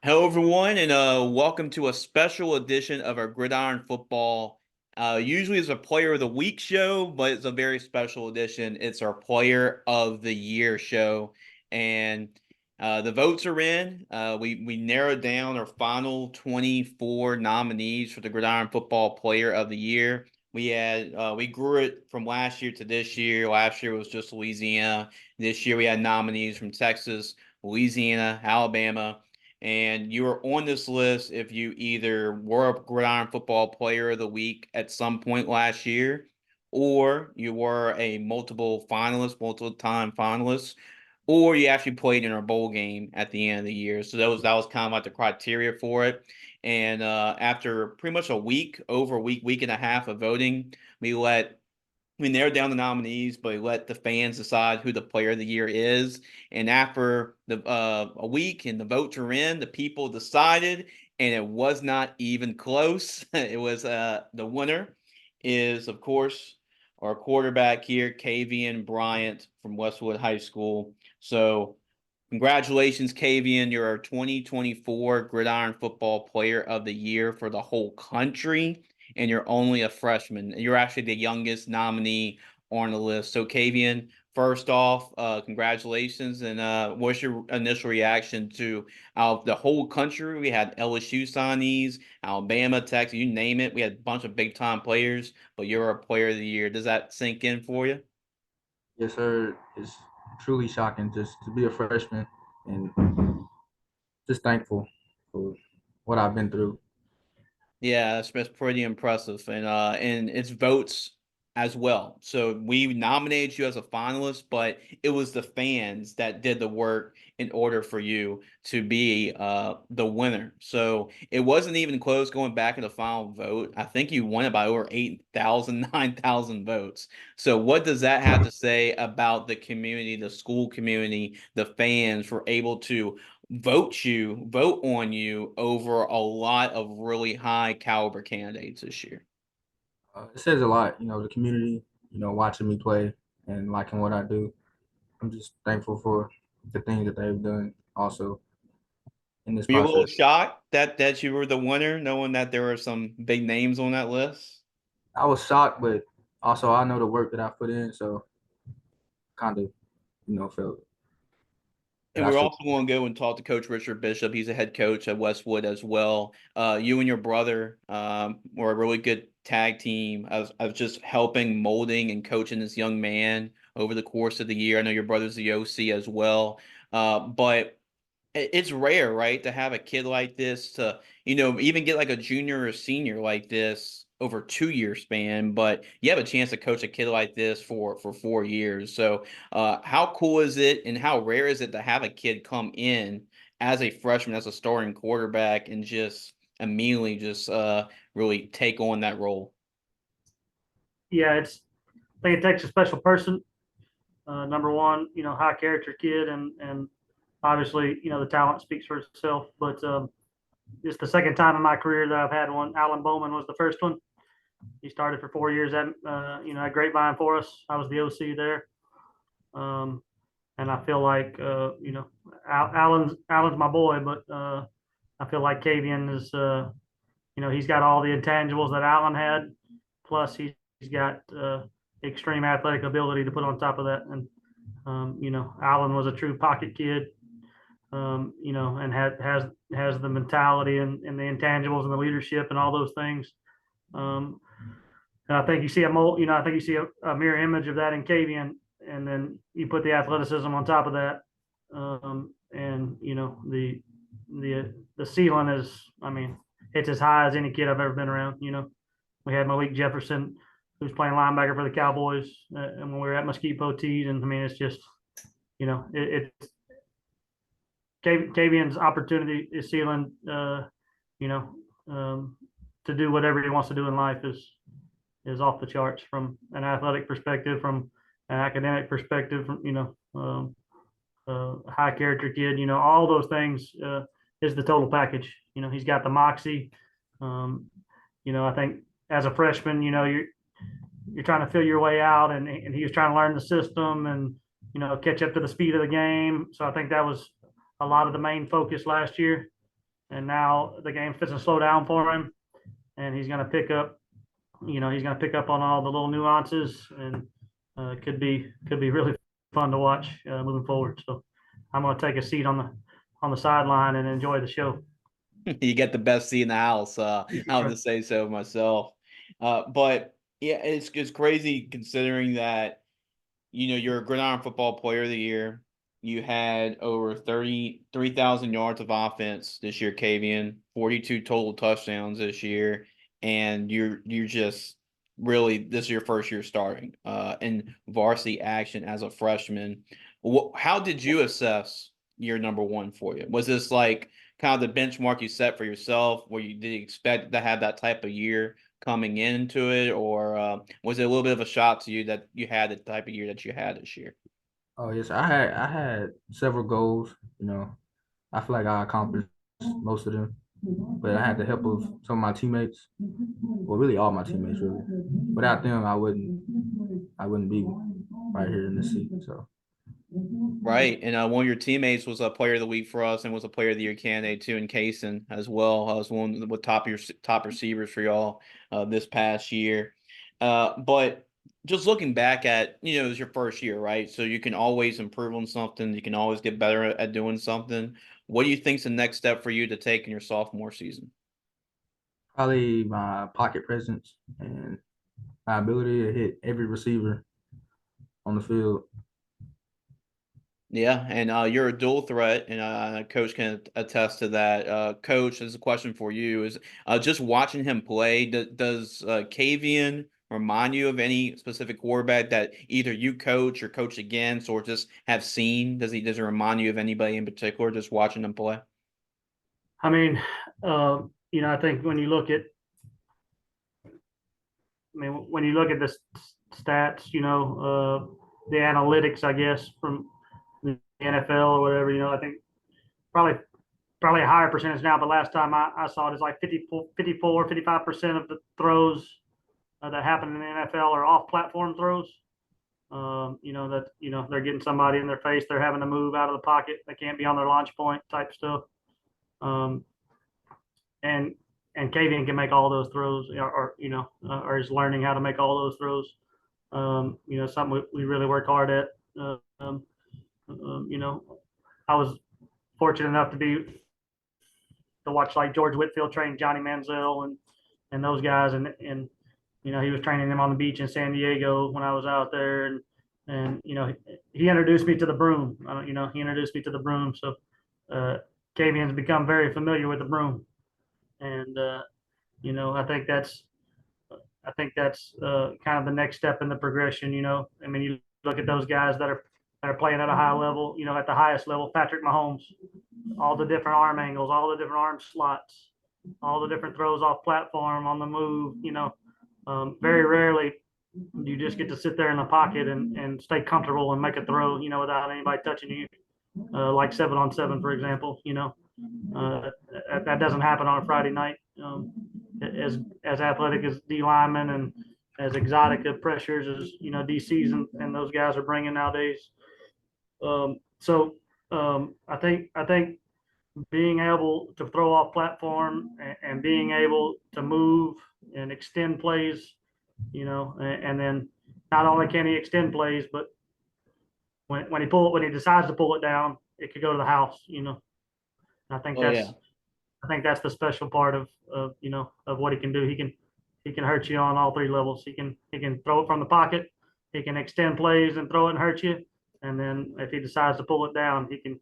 Hello, everyone, and welcome to a special edition of our Gridiron Football. Usually it's a Player of the Week show, but it's a very special edition. It's our Player of the Year show, and the votes are in. We narrowed down our final 24 nominees for the Gridiron Football Player of the Year. We grew it from last year to this year. Last year was just Louisiana. This year we had nominees from Texas, Louisiana, Alabama. And you are on this list if you either were a Gridiron Football Player of the Week at some point last year, or you were a multiple finalist, multiple time finalist, or you actually played in our bowl game at the end of the year. So that was kind of like the criteria for it. And after pretty much a week, over a week and a half of voting, we let we narrowed down the nominees, but we let the fans decide who the player of the year is. And after a week and the votes were in, the people decided, and it was not even close. It was the winner is, of course, our quarterback here, Kavian Bryant from Westwood High School. So congratulations, Kavian. You're our 2024 Gridiron Football Player of the Year for the whole country, and you're only a freshman. You're actually the youngest nominee on the list. So, Kavian, first off, congratulations. And what's your initial reaction to out of the whole country? We had LSU signees, Alabama, Texas, you name it. We had a bunch of big time players, but you're a Player of the Year. Does that sink in for you? Yes, sir. It's truly shocking just to be a freshman and just thankful for what I've been through. Yeah, that's pretty impressive, and it's votes as well. So we nominated you as a finalist, but it was the fans that did the work in order for you to be the winner. So it wasn't even close going back in the final vote. I think you won it by over 8,000, 9,000 votes. So what does that have to say about the community, the school community, the fans were able to vote on you over a lot of really high caliber candidates this year? It says a lot, the community, watching me play and liking what I do. I'm just thankful for the things that they've done also in this Were you a little process. shocked that you were the winner, knowing that there were some big names on that list? I was shocked, but also I know the work that I put in, so kind of, felt that And I we're should. also going to go and talk to Coach Richard Bishop. He's a head coach at Westwood as well. You and your brother were a really good tag team. I was just helping, molding, and coaching this young man over the course of the year. I know your brother's the OC as well. But it's rare, right, to have a kid like this to, even get like a junior or senior like this over 2 year span, but you have a chance to coach a kid like this for 4 years. So how cool is it and how rare is it to have a kid come in as a freshman, as a starting quarterback and just immediately just really take on that role? Yeah, I think it takes a special person. Number one, high character kid, and obviously, the talent speaks for itself. But it's the second time in my career that I've had one. Alan Bowman was the first one. He started for 4 years at Grapevine for us. I was the OC there, um, and I feel like Alan's my boy, but I feel like Kavian is he's got all the intangibles that Alan had, plus he's got extreme athletic ability to put on top of that. And Alan was a true pocket kid, and has the mentality and the intangibles and the leadership and all those things. Um, and I think you see I think you see a mirror image of that in Kavian, and then you put the athleticism on top of that, and the ceiling is, I mean, it's as high as any kid I've ever been around. We had Malik Jefferson, who's playing linebacker for the Cowboys, and when we were at Mesquite Poteet, and I mean, it's just, it's Kavian's opportunity is ceiling, you know, to do whatever he wants to do in life is off the charts from an athletic perspective, from an academic perspective, from, high character kid, all those things is the total package. He's got the moxie. I think as a freshman, you're trying to feel your way out, and he was trying to learn the system and catch up to the speed of the game. So I think that was a lot of the main focus last year. and now the game fits to slow down for him, and he's going to pick up. He's going to pick up on all the little nuances, and could be really fun to watch moving forward. So I'm going to take a seat on the sideline and enjoy the show. You get the best seat in the house. I would just say so myself. But yeah, it's crazy considering that you're a Gridiron Football Player of the Year. You had over 33,000 yards of offense this year, Kavian, 42 total touchdowns this year, and you're just really, this is your first year starting in varsity action as a freshman. How did you assess year number one for you? Was this like kind of the benchmark you set for yourself, where you did expect to have that type of year coming into it, or was it a little bit of a shock to you that you had the type of year that you had this year? Oh yes, I had several goals. I feel like I accomplished most of them, but I had the help of some of my teammates. Well, really all my teammates, really. Without them, I wouldn't be right here in this seat. So Right, and one of your teammates was a Player of the Week for us, and was a Player of the Year candidate too in Kaysen as well. I was one of the top receivers for y'all this past year. But just looking back at, it was your first year, right? So you can always improve on something. You can always get better at doing something. What do you think's the next step for you to take in your sophomore season? probably my pocket presence and my ability to hit every receiver on the field. Yeah, and you're a dual threat, and Coach can attest to that. Coach, this is a question for you: is just watching him play, does Kavian remind you of any specific quarterback that either you coach or coach against, or just have seen? Does it remind you of anybody in particular, just watching him play? I mean, I think when you look at, the stats, the analytics, I guess, from the NFL or whatever, I think probably probably a higher percentage now, but last time I saw it is like 55% of the throws that happen in the NFL are off-platform throws. They're getting somebody in their face, they're having to move out of the pocket, they can't be on their launch point type stuff. Um, and Kavian can make all those throws, or is learning how to make all those throws. Something we really work hard at. I was fortunate enough to watch like George Whitfield train Johnny Manziel and those guys, and he was training them on the beach in San Diego when I was out there, and he introduced me to the broom. So Kavian's become very familiar with the broom, and I think that's kind of the next step in the progression. I mean, you look at those guys that are playing at a high level, at the highest level. Patrick Mahomes, all the different arm angles, all the different arm slots, all the different throws off platform, on the move. Very rarely you just get to sit there in the pocket and stay comfortable and make a throw, without anybody touching you, like 7-on-7, for example. That doesn't happen on a Friday night. As athletic as D linemen and as exotic of pressures as DCs and those guys are bringing nowadays. I think being able to throw off platform and being able to move and extend plays, and then not only can he extend plays, but when he decides to pull it down, it could go to the house. I think Oh yeah. that's the special part of what he can do. He can hurt you on all three levels. He can throw it from the pocket. He can extend plays and throw it and hurt you. And then if he decides to pull it down, he can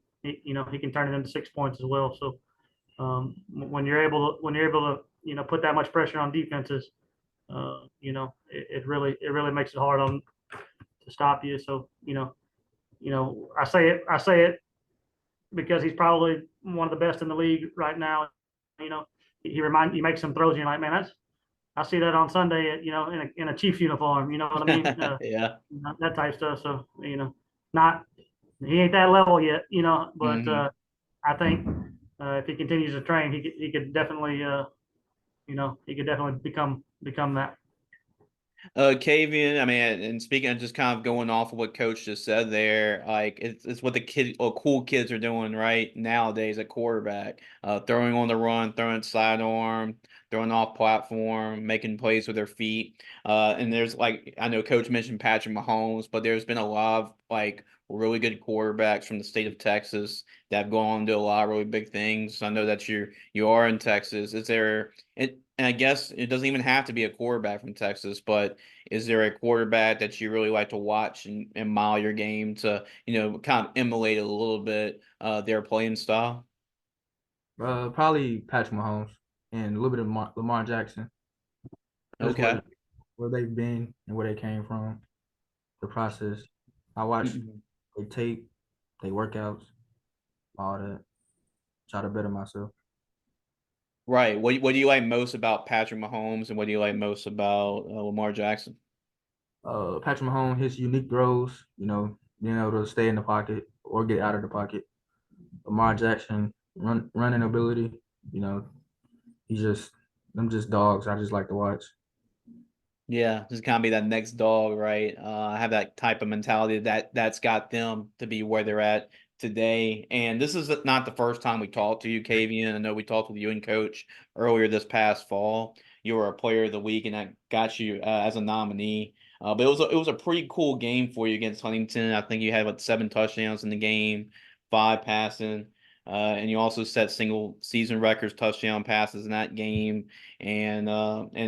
turn it into 6 points as well. So when you're able to put that much pressure on defenses, it really makes it hard to stop you. So I say it because he's probably one of the best in the league right now. He makes some throws and you're like, man, I see that on Sunday, in a Chiefs uniform. You know what I mean? Yeah. That type stuff. So not he ain't that level yet, but Mhm. I think if he continues to train, he could definitely become that. Kavian, I mean, and speaking of just kind of going off of what Coach just said there, like it's what the cool kids are doing right nowadays at quarterback, throwing on the run, throwing sidearm, throwing off platform, making plays with their feet. And there's like I know Coach mentioned Patrick Mahomes, but there's been a lot of like really good quarterbacks from the state of Texas that have gone on to do a lot of really big things. I know that you are in Texas. Is there it? And I guess it doesn't even have to be a quarterback from Texas, but is there a quarterback that you really like to watch and model your game to, kind of emulate a little bit their playing style? Probably Patrick Mahomes and a little bit of Lamar Jackson. Just Okay. where they've been and where they came from, the process. I watch Mhm. they tape, they workouts, all that. Try to better myself. Right. What do you like most about Patrick Mahomes and what do you like most about Lamar Jackson? Patrick Mahomes, his unique throws, being able to stay in the pocket or get out of the pocket. Lamar Jackson, running ability, you know, he's just them just dogs. I just like to watch. Yeah, just kind of be that next dog, right? Have that type of mentality that's got them to be where they're at today. And this is not the first time we talked to you, Kavian. I know we talked with you and Coach earlier this past fall. You were a Player of the Week, and that got you as a nominee. But it was a pretty cool game for you against Huntington. I think you had about 7 touchdowns in the game, 5 passing, and you also set single season records touchdown passes in that game and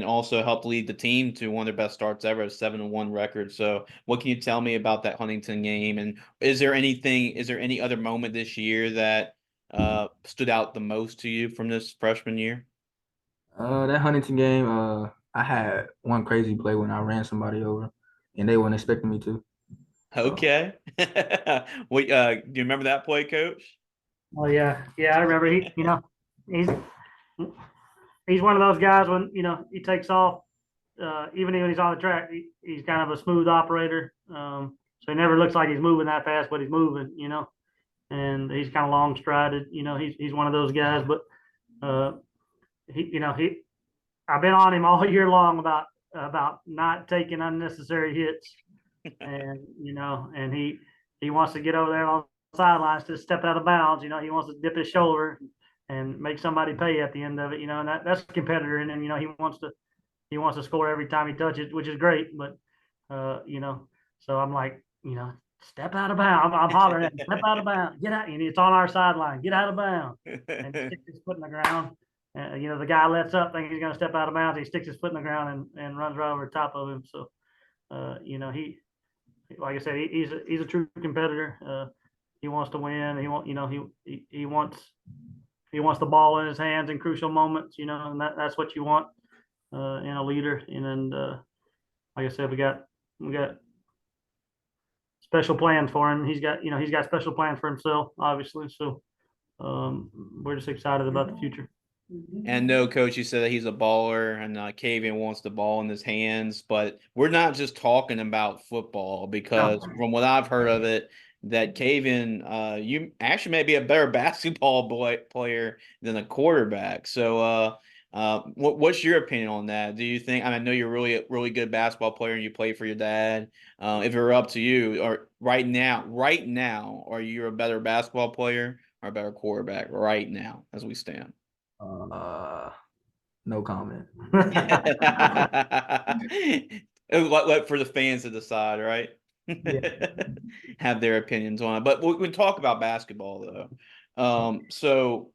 also helped lead the team to one of their best starts ever, a 7-1 record. So, what can you tell me about that Huntington game? And is there any other moment this year that stood out the most to you from this freshman year? That Huntington game, I had one crazy play when I ran somebody over, and they weren't expecting me to. So Okay. Do you remember that play, Coach? Oh yeah, yeah, I remember. He's he's one of those guys when he takes off. Even when he's on the track, he's kind of a smooth operator. So he never looks like he's moving that fast, but he's moving. And he's kind of long strided. He's one of those guys. But uh, he I've been on him all year long about not taking unnecessary hits, and he wants to get over there on the sidelines to step out of bounds. He wants to dip his shoulder and make somebody pay at the end of it. And that's a competitor in him. He wants to score every time he touches, which is great. But so I'm like, step out of bounds. I'm hollering at him, step out of bounds, get out. And it's on our sideline, get out of bounds. And he sticks his foot in the ground. The guy lets up, thinking he's going to step out of bounds. He sticks his foot in the ground and runs right over the top of him. So, he, like I said, he's a true competitor. He wants to win. He wants the ball in his hands in crucial moments. And that's what you want in a leader. And like I said, we got special plans for him. He's got special plans for himself, obviously. So we're just excited about the future. And no, coach, you said that he's a baller and Kavian wants the ball in his hands, but we're not just talking about football No, because from what I've heard of it, that Kavian, you actually may be a better basketball player than a quarterback. So, what's your opinion on that? Do you think? I know you're really, really good basketball player and you play for your dad. If it were up to you, or right now, are you a better basketball player or a better quarterback right now as we stand? uh, no comment. Let for the fans to decide, right? Yeah. Have their opinions on it. But we can talk about basketball though. So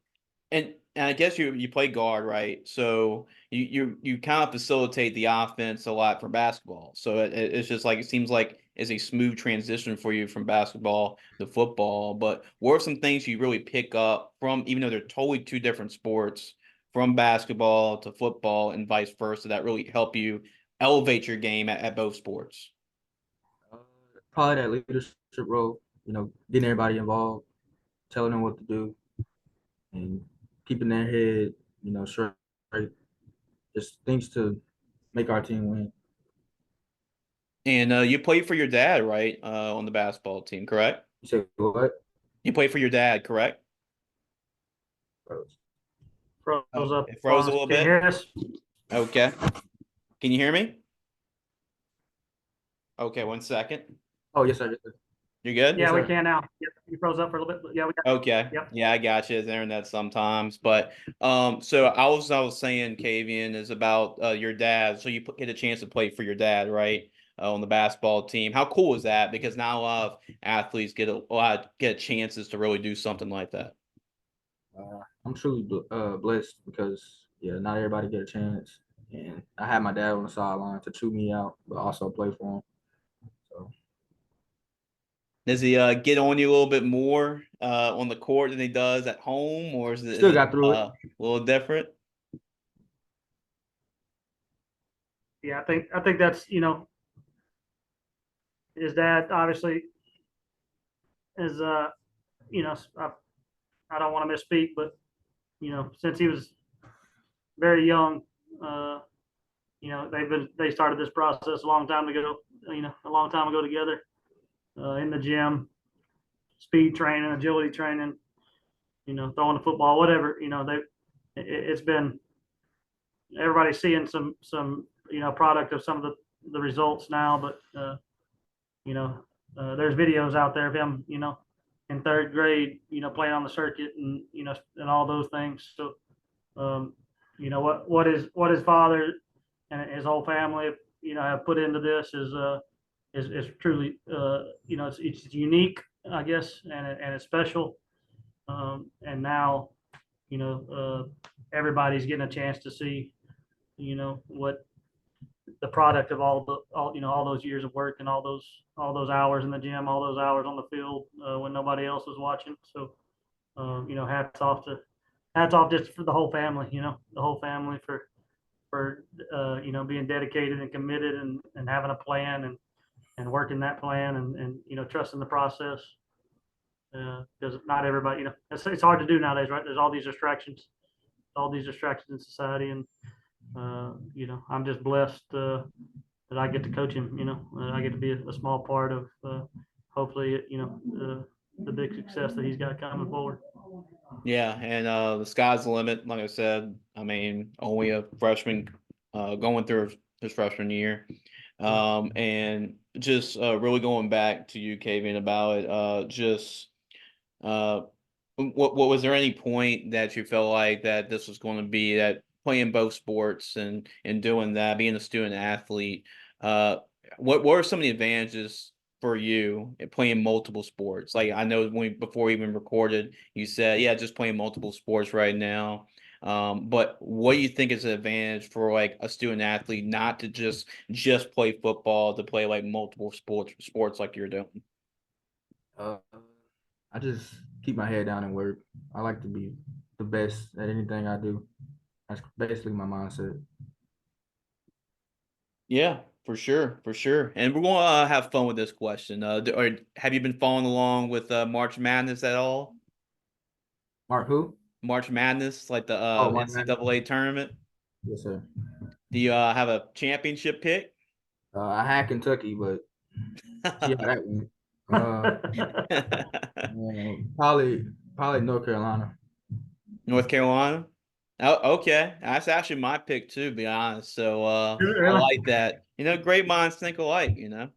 and I guess you play guard, right? So you kind of facilitate the offense a lot for basketball. So it's just like it seems like it's a smooth transition for you from basketball to football. But what are some things you really pick up from, even though they're totally two different sports, from basketball to football and vice versa, that really help you elevate your game at both sports? Uh, Probably that leadership role, getting everybody involved, telling them what to do, and keeping their head, straight. Just things to make our team win. And you play for your dad, right? On the basketball team, correct? You say what? You play for your dad, correct? Froze Oh, up it froze on a us. little Can you bit. hear us? Okay. Can you hear me? Okay, 1 second. Oh, yes, sir. Yes, sir. You good? Yeah, Yes, we sir. can now. Yep, you froze up for a little bit, but yeah, we got. Okay. Yep. Yeah, I got you. It's internet sometimes, but so I was saying, Kavian, is about your dad. So you get a chance to play for your dad, right? On the basketball team. How cool is that? Because not a lot of athletes get chances to really do something like that. I'm truly blessed because yeah, not everybody get a chance, and I had my dad on the sideline to chew me out, but also play for him. So Does he get on you a little bit more on the court than he does at home, or is still it got through it. a little different? Yeah, I think that's, his dad obviously is, I don't want to misspeak, but since he was very young, uh, they started this process a long time ago, a long time ago together, in the gym, speed training, agility training, throwing the football, whatever, it's been, everybody's seeing some product of some of the results now, but you know there's videos out there of him, in third grade, playing on the circuit, and and all those things. So um, what his father and his whole family, have put into this is truly, it's unique, I guess, and it's special. And now, everybody's getting a chance to see, what the product of all those years of work and all those hours in the gym, all those hours on the field, when nobody else is watching. So hats off just for the whole family, the whole family for being dedicated and committed, and having a plan, and working that plan, and trusting the process, because not everybody, it's hard to do nowadays, right? There's all these distractions in society, and I'm just blessed that I get to coach him. I get to be a small part of, hopefully, the big success that he's got coming forward. Yeah, and the sky's the limit. Like I said, I mean, only a freshman going through his freshman year. And just really going back to you, Kavian, about it, just uh, what was there any point that you felt like that this was going to be that playing both sports and doing that, being a student athlete, uh, what are some of the advantages for you in playing multiple sports? Like I know before we even recorded, you said, yeah, just playing multiple sports right now. But what do you think is an advantage for like a student athlete not to just play football, to play like multiple sports like you're doing? Uh, I just keep my head down and work. I like to be the best at anything I do. That's basically my mindset. Yeah, for sure, for sure. And we're going to have fun with this question. Or have you been following along with March Madness at all? Mark, who? March Madness, like the Oh, Mark Madden. NCAA tournament. Yes, sir. Do you have a championship pick? I had Kentucky, but see how that went. Uh, probably North Carolina. North Carolina. Oh, okay. That's actually my pick too, to be honest. So I Really? like that. Great minds think alike. Yeah,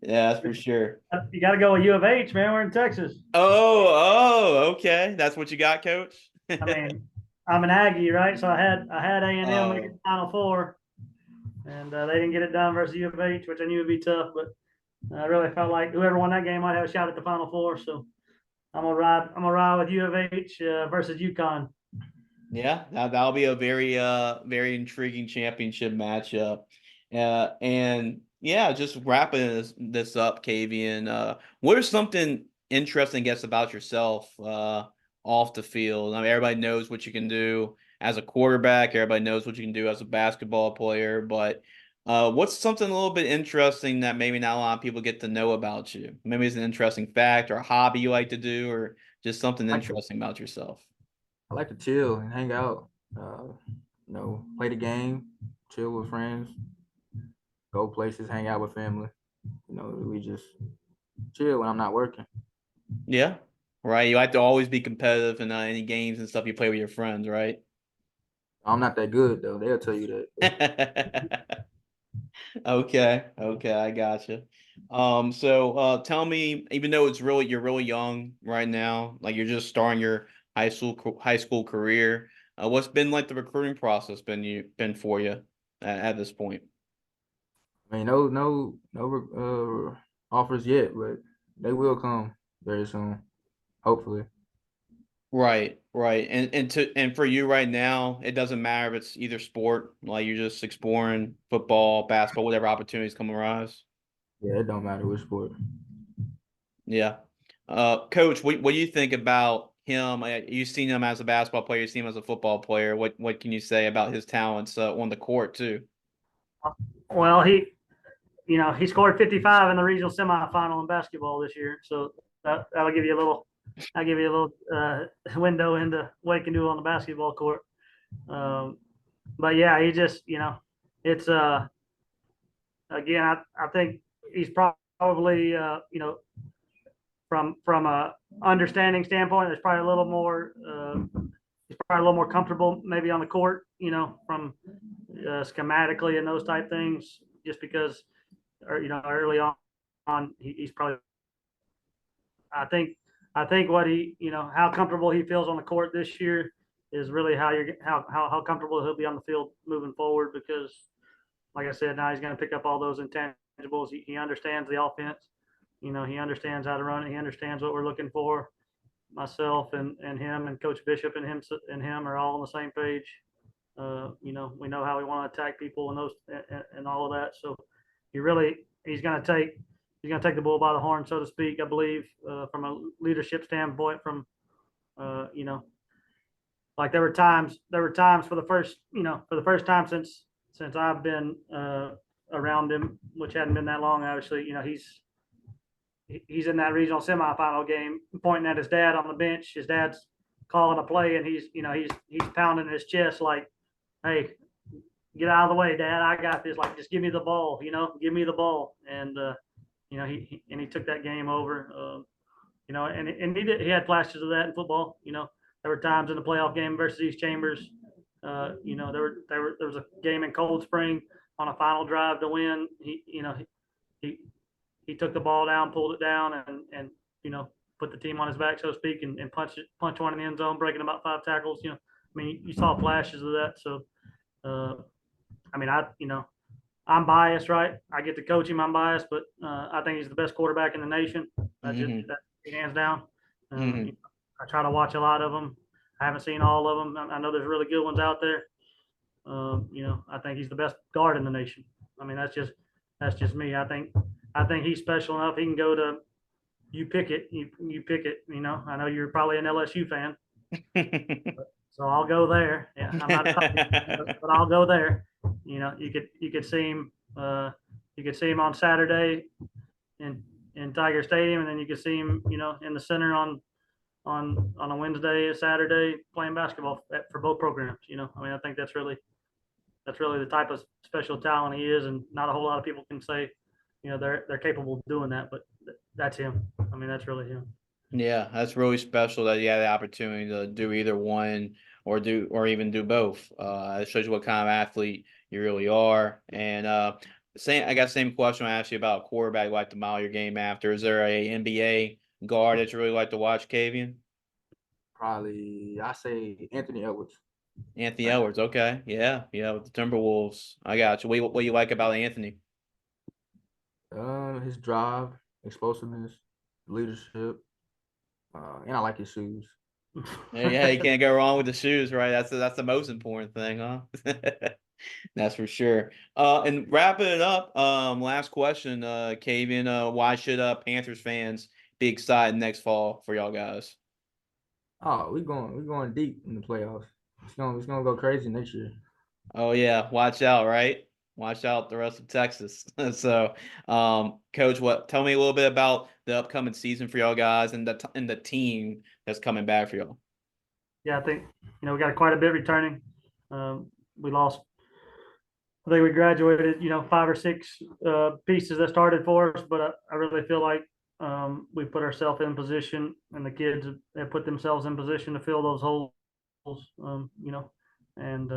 that's for sure. You got to go with U of H, man. We're in Texas. Okay. That's what you got, coach? I mean, I'm an Aggie, right? So I had A&M make Oh, the Final Four, and they didn't get it done versus U of H, which I knew would be tough. But I really felt like whoever won that game might have a shot at the Final Four. So I'm gonna ride with U of H versus UConn. yeah, that'll be a very intriguing championship matchup. And yeah, just wrapping this up, Kavian. What is something interesting, I guess, about yourself off the field? I mean, everybody knows what you can do as a quarterback. Everybody knows what you can do as a basketball player. But what's something a little bit interesting that maybe not a lot of people get to know about you? Maybe it's an interesting fact or a hobby you like to do, or just something interesting about yourself. I like to chill and hang out. Play the game, chill with friends, go places, hang out with family. We just chill when I'm not working. Yeah, right. You like to always be competitive in any games and stuff you play with your friends, right? I'm not that good though. They'll tell you that. Okay, I gotcha. Tell me, even though you're really young right now, like you're just starting your high school career, what's been like the recruiting process been for you at this point? I mean, no offers yet, but they will come very soon, hopefully. Right, right. And for you right now, it doesn't matter if it's either sport, like you're just exploring football, basketball, whatever opportunities come arise. Yeah, it don't matter which sport. Yeah. Coach, what do you think about him? You've seen him as a basketball player, you've seen him as a football player. What can you say about his talents on the court too? Well, he scored 55 in the regional semifinal in basketball this year, so that'll give you a little. I'll give you a little window into what he can do on the basketball court. But yeah, he just, it's again, I think he's probably from a understanding standpoint, there's probably a little more he's probably a little more comfortable maybe on the court, from schematically and those type things, just because, or early on he's probably. I think what how comfortable he feels on the court this year is really how comfortable he'll be on the field moving forward, because like I said, now he's going to pick up all those intangibles. He understands the offense. He understands how to run it. He understands what we're looking for. Myself and him and Coach Bishop and him are all on the same page. We know how we want to attack people and those and all of that. So he's going to take the bull by the horn, so to speak. I believe from a leadership standpoint. From like there were times for the first time since I've been around him, which hadn't been that long. Obviously, he's in that regional semifinal game, pointing at his dad on the bench. His dad's calling a play, and he's pounding his chest like, "Hey, get out of the way, Dad. I got this. Like, just give me the ball. Give me the ball." And he took that game over. And he had flashes of that in football. There were times in the playoff game versus East Chambers. There was a game in Cold Spring on a final drive to win. He took the ball down, pulled it down, and put the team on his back, so to speak, and punch one in the end zone, breaking about 5 tackles. I mean, you saw flashes of that. So, I mean, I'm biased, right? I get to coach him. I'm biased, but I think he's the best quarterback in the nation. That's hands down. Mhm. I try to watch a lot of them. I haven't seen all of them. I know there's really good ones out there. I think he's the best guard in the nation. I mean, that's just me. I think he's special enough. He can go to you pick it. You pick it. I know you're probably an LSU fan, so I'll go there. Yeah, I'm not, but I'll go there. You could see him. You could see him on Saturday in Tiger Stadium, and then you could see him, in the center on a Wednesday, a Saturday, playing basketball for both programs. I mean, I think that's really the type of special talent he is, and not a whole lot of people can say, they're capable of doing that, but that's him. I mean, that's really him. Yeah, that's really special that you had the opportunity to do either one or even do both. It shows you what kind of athlete you really are. And I got the same question I asked you about quarterback like to model your game after. Is there a NBA guard that you really like to watch, Kavian? Probably, I say Anthony Edwards. Anthony Edwards, okay. Yeah, with the Timberwolves. I got you. What you like about Anthony? His drive, explosiveness, leadership, and I like his shoes. Yeah, you can't go wrong with the shoes, right? That's the most important thing, huh? That's for sure. And wrapping it up, last question, Kavian, why should Panthers fans be excited next fall for y'all guys? Oh, we're going deep in the playoffs. It's gonna go crazy next year. Oh yeah, watch out, right? Watch out the rest of Texas. So, Coach, tell me a little bit about the upcoming season for y'all guys and the team that's coming back for y'all. Yeah, I think we got quite a bit returning. We lost. I think we graduated, 5 or 6 pieces that started for us, but I really feel like we put ourselves in position, and the kids have put themselves in position to fill those holes. And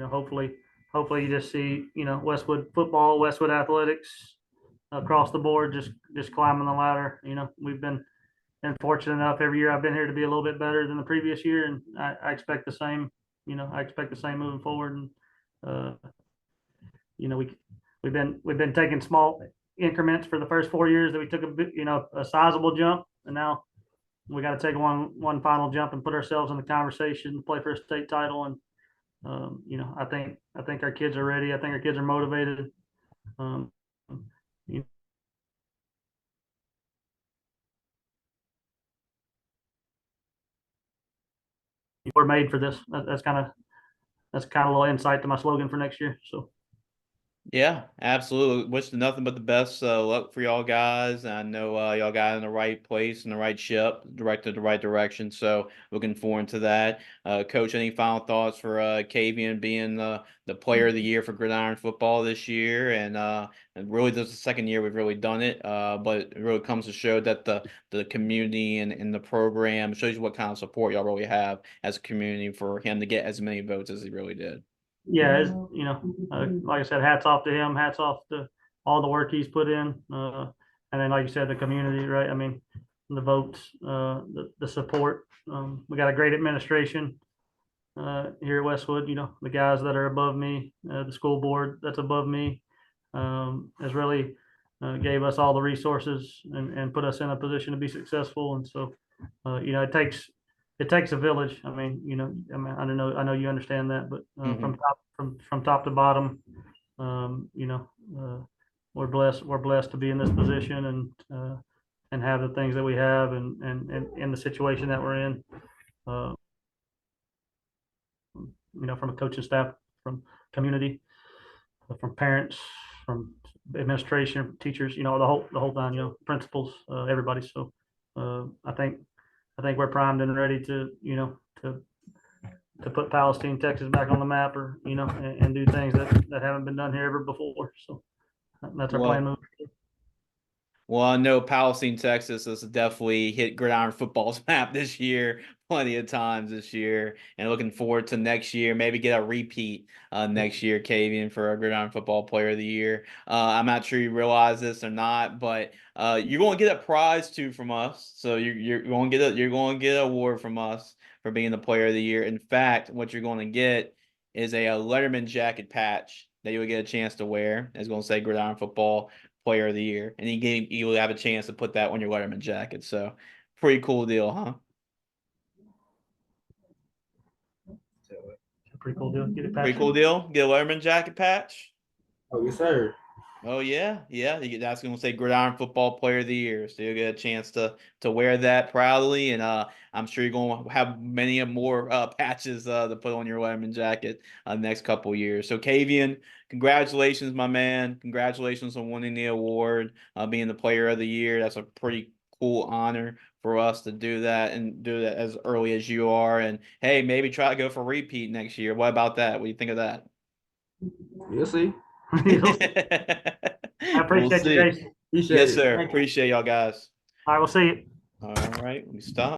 hopefully hopefully you just see, Westwood football, Westwood athletics across the board, just climbing the ladder. We've been fortunate enough every year I've been here to be a little bit better than the previous year, and I expect the same. I expect the same moving forward. And we've been taking small increments for the first 4 years that we took a sizable jump, and now we got to take one final jump and put ourselves in the conversation to play for a state title. And I think our kids are ready. I think our kids are motivated. Um, you we're made for this. That's kind of a little insight to my slogan for next year. So. Yeah, absolutely. Wish nothing but the best luck for y'all guys. I know y'all got in the right place, in the right ship, directed the right direction. So looking forward to that. Coach, any final thoughts for Kavian being the player of the year for Gridiron football this year? And really, this is the second year we've really done it. But it really comes to show that the community and the program shows you what kind of support y'all really have as a community for him to get as many votes as he really did. Yeah, like I said, hats off to him, hats off to all the work he's put in. And then, like you said, the community, right? I mean, the votes, the support. We got a great administration here at Westwood. The guys that are above me, the school board that's above me, has really gave us all the resources and put us in a position to be successful. And so, it takes a village. I mean, I know you understand that, but from top to bottom, we're blessed to be in this position and have the things that we have and in the situation that we're in. From a coaching staff, from community, from parents, from administration, teachers, the whole time, principals, everybody. So I think we're primed and ready to put Palestine, Texas back on the map, or and do things that haven't been done here ever before. So that's our plan moving. Well, I know Palestine, Texas has definitely hit Gridiron football's map this year, plenty of times this year, and looking forward to next year. Maybe get a repeat next year, Kavian, for a Gridiron Football Player of the Year. I'm not sure you realize this or not, but you're going to get a prize too from us. So you're going to get an award from us for being the Player of the Year. In fact, what you're going to get is a Letterman jacket patch that you'll get a chance to wear. It's going to say Gridiron Football Player of the Year, and you will have a chance to put that on your Letterman jacket. So, pretty cool deal, huh? Pretty cool deal. Get it Pretty cool deal. Get a Letterman jacket patch. Oh, yes, sir. Oh yeah. That's gonna say Gridiron Football Player of the Year. So you'll get a chance to wear that proudly, and I'm sure you're gonna have many more patches to put on your Letterman jacket next couple of years. So Kavian, congratulations, my man. Congratulations on winning the award, being the Player of the Year. That's a pretty cool honor for us to do that and do that as early as you are. And hey, maybe try to go for repeat next year. What about that? What do you think of that? You'll see. I appreciate you, Jason. Yes, sir. Appreciate y'all guys. I will see you. All right, let me stop.